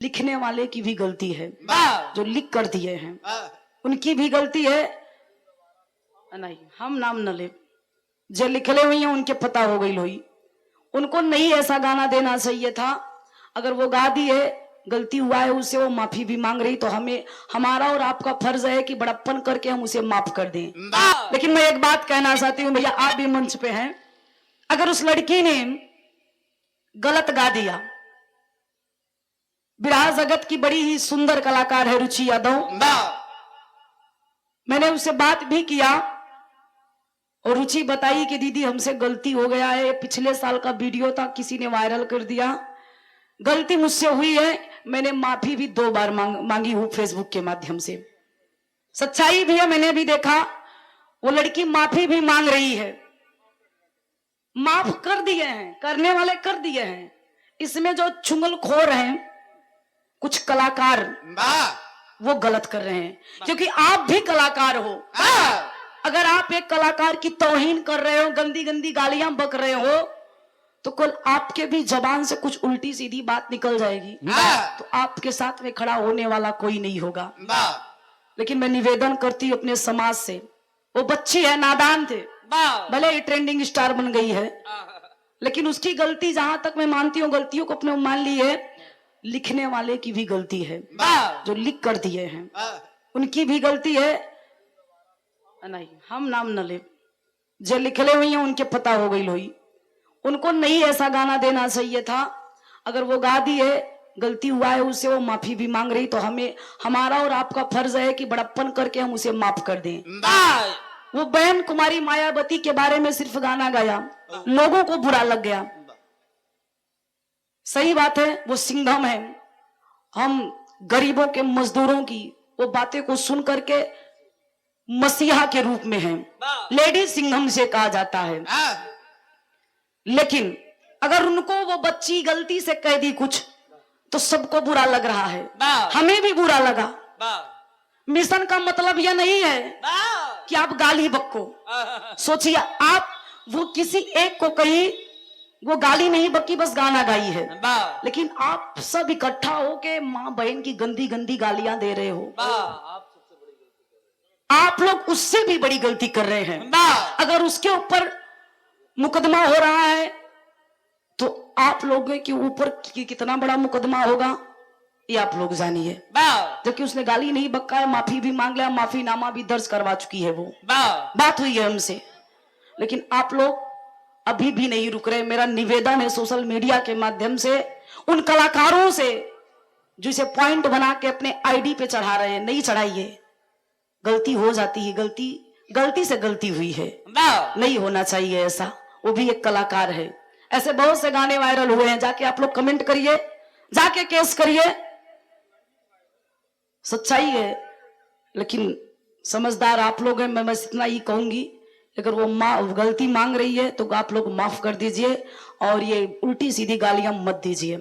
लिखने वाले की भी गलती है, जो लिख कर दिए हैं उनकी भी गलती है। नहीं, हम नाम न ले, जो लिखले हुई हैं उनके पता हो गई लोई। उनको नहीं ऐसा गाना देना चाहिए था। अगर वो गा दिए, गलती हुआ है उससे, वो माफी भी मांग रही, तो हमें, हमारा और आपका फर्ज है कि बड़प्पन करके हम उसे माफ कर दें। लेकिन मैं एक बात कहना चाहती हूँ भैया, आप भी मंच पे हैं, अगर उस लड़की ने गलत गा दिया, बिरहा जगत की बड़ी ही सुंदर कलाकार है रुचि यादव, मैंने उससे बात भी किया और रुचि बताई कि दीदी हमसे गलती हो गया है, पिछले साल का वीडियो था, किसी ने वायरल कर दिया, गलती मुझसे हुई है, मैंने माफी भी 2 बार मांगी हूं फेसबुक के माध्यम से। सच्चाई भी है, मैंने भी देखा, वो लड़की माफी भी मांग रही है। माफ कर दिए हैं, करने वाले कर दिए हैं। इसमें जो चुंगलखोर हैं कुछ कलाकार, वो गलत कर रहे हैं, क्योंकि आप भी कलाकार हो। अगर आप एक कलाकार की तौहीन कर रहे हो, गंदी गंदी गालियां बक रहे हो, तो कल आपके भी जबान से कुछ उल्टी सीधी बात निकल जाएगी, तो आपके साथ में खड़ा होने वाला कोई नहीं होगा। लेकिन मैं निवेदन करती हूँ अपने समाज से, वो बच्ची है, नादान थे, भले ही ट्रेंडिंग स्टार बन गई है, लेकिन उसकी गलती, जहां तक मैं मानती हूँ गलतियों को अपने मान ली है, लिखने वाले की भी गलती है, जो लिख कर दिए हैं उनकी भी गलती है। नहीं, हम नाम न ले, जो लिखले हुई हैं उनके पता हो गई लोई। उनको नहीं ऐसा गाना देना चाहिए था। अगर वो गा दिए, गलती हुआ है उससे, वो माफी भी मांग रही, तो हमें, हमारा और आपका फर्ज है कि बड़प्पन करके हम उसे माफ कर दें। वो बहन कुमारी मायावती के बारे में सिर्फ गाना गाया, लोगों को बुरा लग गया। सही बात है, वो सिंघम है, हम गरीबों के, मजदूरों की वो बातें को सुन करके मसीहा के रूप में हैं, लेडी सिंघम से कहा जाता है। लेकिन अगर उनको वो बच्ची गलती से कह दी कुछ, तो सबको बुरा लग रहा है, हमें भी बुरा लगा। मिशन का मतलब यह नहीं है कि आप गाली बक्को, सोचिए आप, वो किसी एक को कही, वो गाली नहीं बक्की, बस गाना गाई है, लेकिन आप सब इकट्ठा होके माँ बहन की गंदी गंदी गालियां दे रहे हो। आप लोग उससे भी बड़ी गलती कर रहे हैं। अगर उसके ऊपर मुकदमा हो रहा है, तो आप लोगों के ऊपर कितना बड़ा मुकदमा होगा ये आप लोग जानिए। जबकि उसने गाली नहीं बक्का है, माफी भी मांग लिया, माफीनामा भी दर्ज करवा चुकी है, वो बात हुई है हमसे। लेकिन आप लोग अभी भी नहीं रुक रहे। मेरा निवेदन है सोशल मीडिया के माध्यम से उन कलाकारों से जो इसे पॉइंट बना के अपने आईडी पे चढ़ा रहे हैं, नहीं चढ़ाइए। गलती हो जाती है, गलती से गलती हुई है, नहीं होना चाहिए ऐसा। वो भी एक कलाकार है। ऐसे बहुत से गाने वायरल हुए हैं, जाके आप लोग कमेंट करिए, जाके केस करिए, सच्चाई है। लेकिन समझदार आप लोग हैं, मैं बस इतना ही कहूंगी, अगर वो गलती मांग रही है तो आप लोग माफ कर दीजिए, और ये उल्टी सीधी गालियां मत दीजिए।